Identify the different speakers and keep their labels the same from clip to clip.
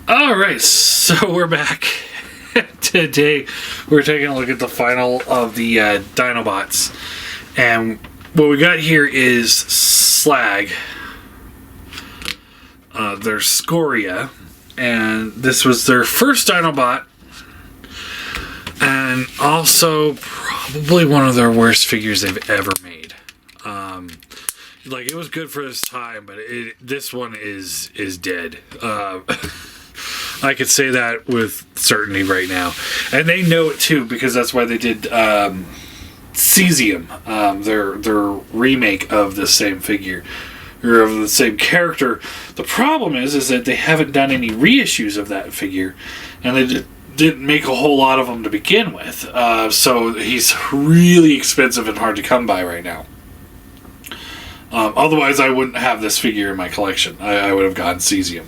Speaker 1: All right, so we're back. Today, we're taking a look at the final of the Dinobots. And what we got here is Slag. Their Scoria. And this was their first Dinobot. And also, probably one of their worst figures they've ever made. It was good for its time, but this one is dead. I could say that with certainty right now. And they know it too, because that's why they did Cesium, their remake of the same figure, or of the same character. The problem is that they haven't done any reissues of that figure, and they didn't make a whole lot of them to begin with. So he's really expensive and hard to come by right now. Otherwise, I wouldn't have this figure in my collection. I would have gotten Cesium.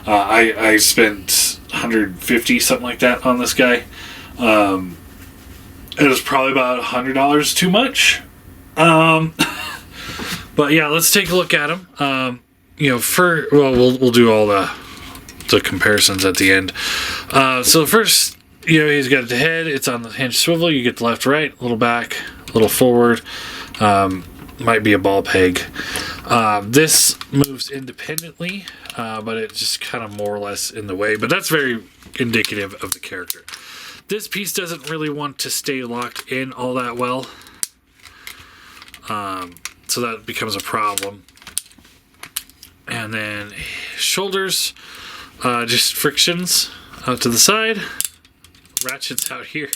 Speaker 1: I spent $150, something like that, on this guy. It was probably about $100 too much. But yeah, let's take a look at him. We'll do all the comparisons at the end. So first, he's got the head. It's on the hinge swivel. You get the left, right, a little back, a little forward. Might be a ball peg. This moves independently, but it's just kind of more or less in the way. But that's very indicative of the character. This piece doesn't really want to stay locked in all that well. So that becomes a problem. And then shoulders, just frictions out to the side. Ratchets out here.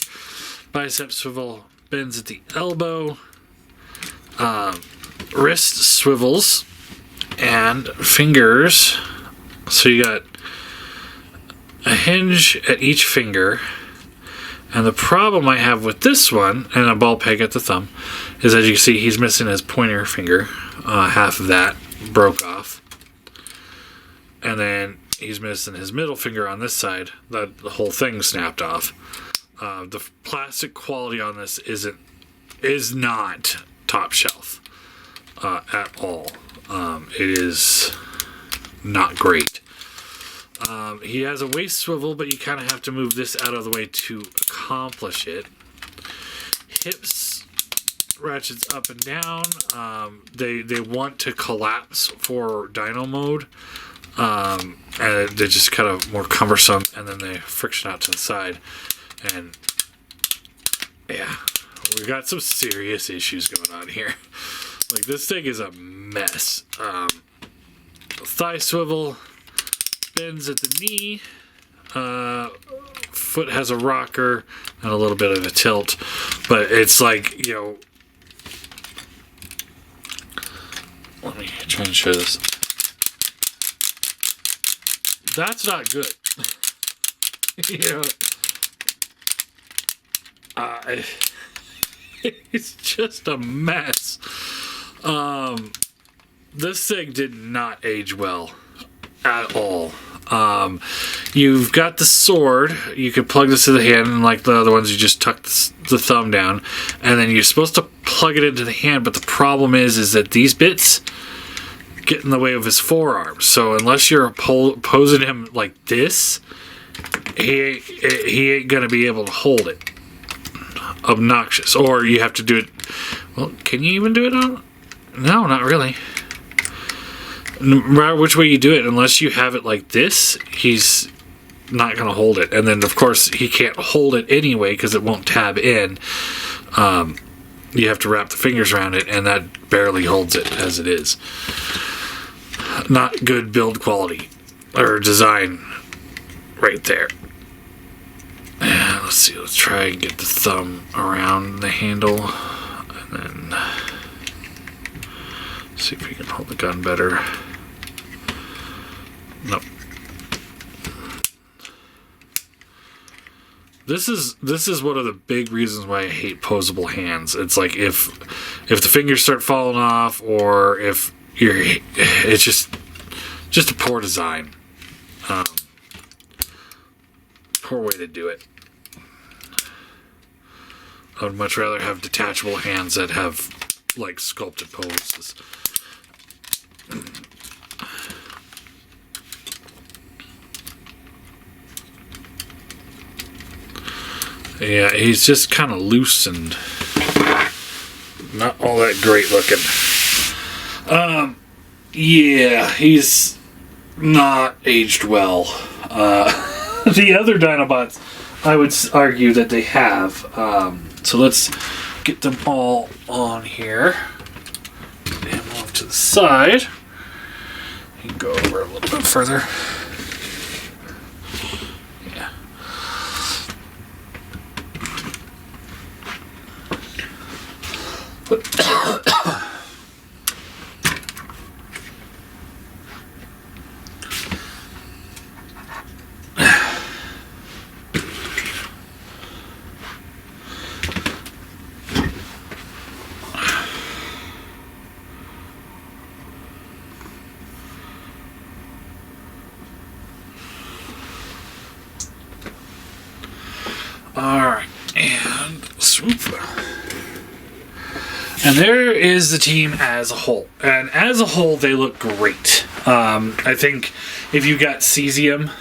Speaker 1: Bicep swivel bends at the elbow. Wrist swivels and fingers. So you got a hinge at each finger. And the problem I have with this one, and a ball peg at the thumb, is as you can see, he's missing his pointer finger. Half of that broke off. And then he's missing his middle finger on this side. The whole thing snapped off. The plastic quality on this is not top shelf at all. It is not great. He has a waist swivel, but you kind of have to move this out of the way to accomplish it. Hips ratchets up and down. They want to collapse for dyno mode, and they're just kind of more cumbersome, and then they friction out to the side. And yeah, we've got some serious issues going on here. This thing is a mess. Thigh swivel bends at the knee. Foot has a rocker and a little bit of a tilt, but it's let me try and show this. That's not good. It's just a mess. This thing did not age well at all. You've got the sword. You can plug this to the hand, and like the other ones, you just tuck the thumb down, and then you're supposed to plug it into the hand. But the problem is that these bits get in the way of his forearm. So unless you're posing him like this, he ain't gonna be able to hold it. Obnoxious. Or you have to do it. Well, can you even do it on? No, not really. No matter which way you do it, unless you have it like this, he's not going to hold it. And then, of course, he can't hold it anyway because it won't tab in. You have to wrap the fingers around it, and that barely holds it as it is. Not good build quality or design right there. And let's see, let's try and get the thumb around the handle, and then see if we can hold the gun better. Nope. This is one of the big reasons why I hate posable hands. It's like if the fingers start falling off, or if it's just a poor design. Poor way to do it. I would much rather have detachable hands that have sculpted poses. Yeah, he's just kind of loose and not all that great looking. Yeah, he's not aged well. The other Dinobots, I would argue that they have. So let's get them all on here. And off to the side. You can go over a little bit further. Yeah. Alright, and swoop. And there is the team as a whole. And as a whole, they look great. I think if you got Cesium,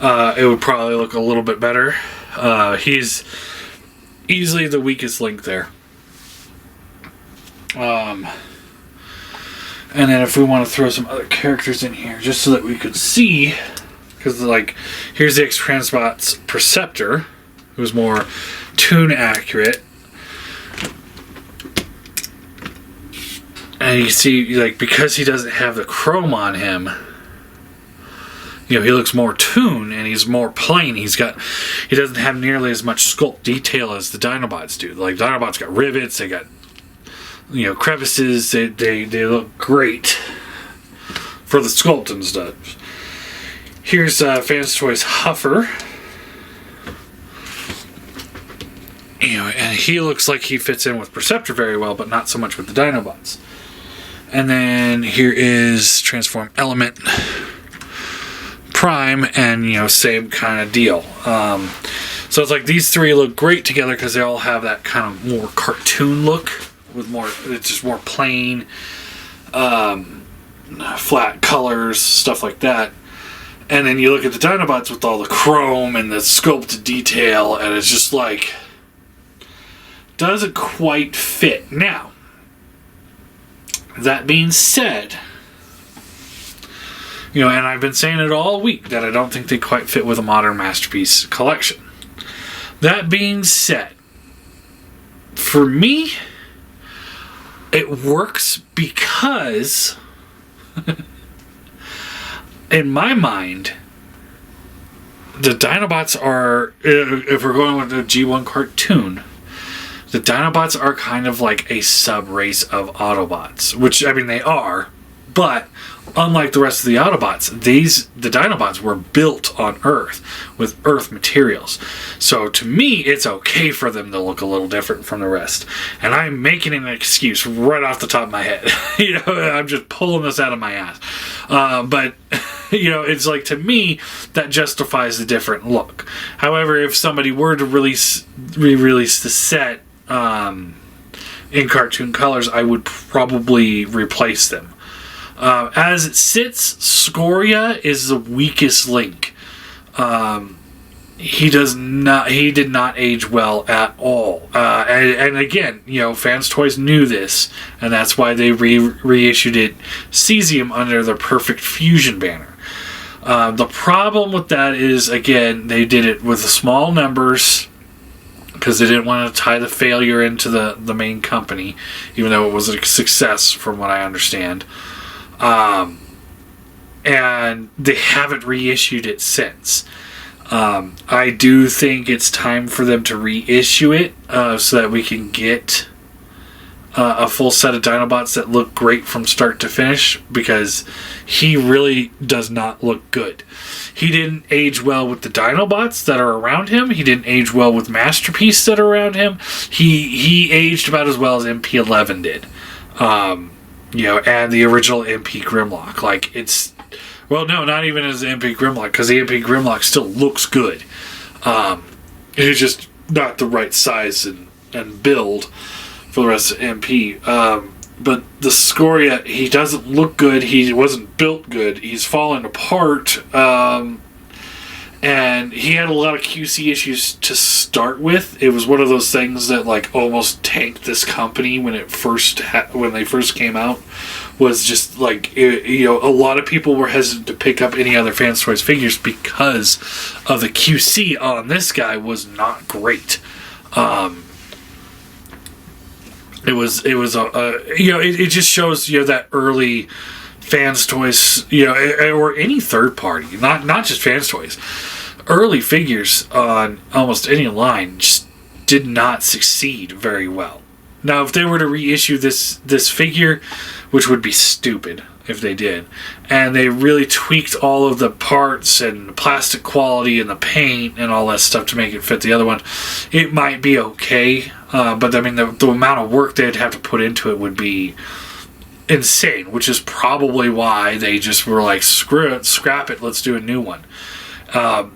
Speaker 1: it would probably look a little bit better. He's easily the weakest link there. And then if we want to throw some other characters in here, just so that we could see, because like, here's the X-Transbot's Perceptor, who's more tune accurate. And you see, like, because he doesn't have the chrome on him, you know, he looks more tuned and he's more plain. He doesn't have nearly as much sculpt detail as the Dinobots do. Like, Dinobots got rivets, they got, you know, crevices. They look great for the sculpt and stuff. Here's Fanstoys Huffer. You know, and he looks like he fits in with Perceptor very well, but not so much with the Dinobots. And then here is Transform Element Prime, and, you know, same kind of deal. So it's like these three look great together because they all have that kind of more cartoon look with more, it's just more plain, flat colors, stuff like that. And then you look at the Dinobots with all the chrome and the sculpted detail, and it's just like, doesn't quite fit. Now, that being said, you know, and I've been saying it all week that I don't think they quite fit with a Modern Masterpiece collection. That being said, for me, it works because, in my mind, the Dinobots are, if we're going with the G1 cartoon, the Dinobots are kind of like a sub-race of Autobots, which, I mean, they are, but unlike the rest of the Autobots, the Dinobots were built on Earth with Earth materials. So to me, it's okay for them to look a little different from the rest. And I'm making an excuse right off the top of my head. You know, I'm just pulling this out of my ass. But, you know, it's like, to me, that justifies the different look. However, if somebody were to re-release the set in cartoon colors, I would probably replace them. As it sits, Scoria is the weakest link. He did not age well at all. And again, you know, Fanstoys knew this, and that's why they reissued it Cesium under the Perfect Fusion banner. The problem with that is, again, they did it with the small numbers because they didn't want to tie the failure into the main company, even though it was a success from what I understand. And they haven't reissued it since. I do think it's time for them to reissue it so that we can get a full set of Dinobots that look great from start to finish, because he really does not look good. He didn't age well with the Dinobots that are around him. He didn't age well with Masterpiece that are around him. He aged about as well as MP11 did. You know, and the original MP Grimlock. Like, it's... Well, no, not even as the MP Grimlock, because the MP Grimlock still looks good. It's just not the right size and build for the rest of MP. But the Scoria, he doesn't look good. He wasn't built good. He's fallen apart. And he had a lot of QC issues to start with. It was one of those things that like almost tanked this company when it when they first came out. Was just like a lot of people were hesitant to pick up any other Fanstoys figures because of the QC on this guy was not great. It just shows that early Fanstoys, or any third party, not just Fanstoys, early figures on almost any line just did not succeed very well. Now, if they were to reissue this figure, which would be stupid if they did, and they really tweaked all of the parts and the plastic quality and the paint and all that stuff to make it fit the other one, it might be okay. But I mean, the amount of work they'd have to put into it would be insane, which is probably why they just were like, screw it, scrap it, let's do a new one.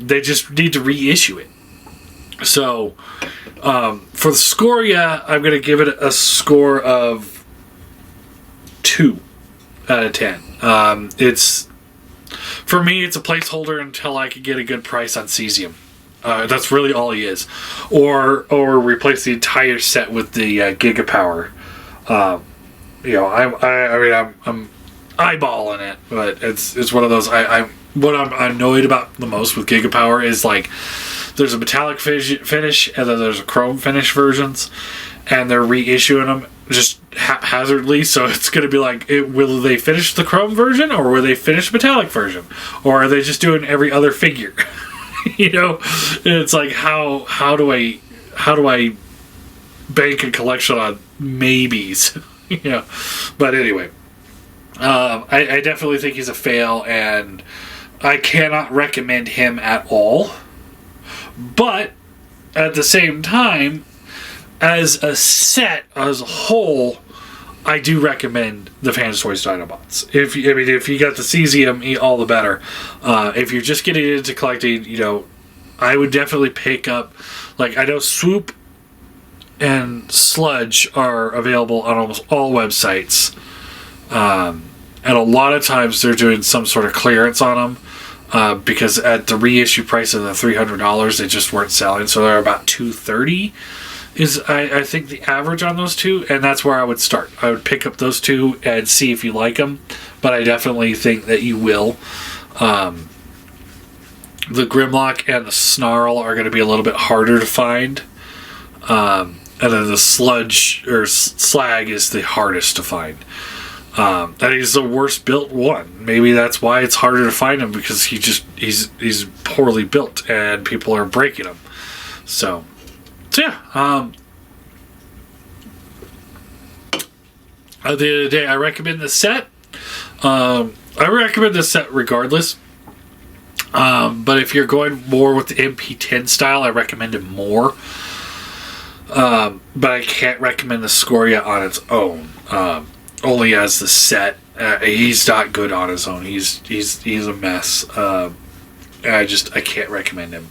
Speaker 1: They just need to reissue it. So, for the Scoria, I'm going to give it a score of 2 out of 10. For me, it's a placeholder until I can get a good price on Cesium. That's really all he is. Or replace the entire set with the Gigapower. I'm eyeballing it, but it's one of those. What I'm annoyed about the most with Gigapower is like there's a metallic finish and then there's a chrome finish versions, and they're reissuing them just haphazardly. So it's going to be like, will they finish the chrome version or will they finish metallic version, or are they just doing every other figure? It's like how do I bank a collection on maybes? But anyway, I definitely think he's a fail, and I cannot recommend him at all. But at the same time, as a set, as a whole, I do recommend the Fanstoys Dinobots. If you got the Cesium, all the better. If you're just getting into collecting, I would definitely pick up, like, I know Swoop and Sludge are available on almost all websites. And a lot of times they're doing some sort of clearance on them. Because at the reissue price of the $300, they just weren't selling. So they're about $230 is, I think, the average on those two. And that's where I would start. I would pick up those two and see if you like them. But I definitely think that you will. The Grimlock and the Snarl are going to be a little bit harder to find. And then the Sludge or Slag is the hardest to find. I think he's the worst built one. Maybe that's why it's harder to find him, because he's poorly built and people are breaking him. So yeah. At the end of the day, I recommend the set. I recommend the set regardless. But if you're going more with the MP10 style, I recommend it more. But I can't recommend the Scoria on its own. Only as the set. He's not good on his own. He's a mess. I can't recommend him.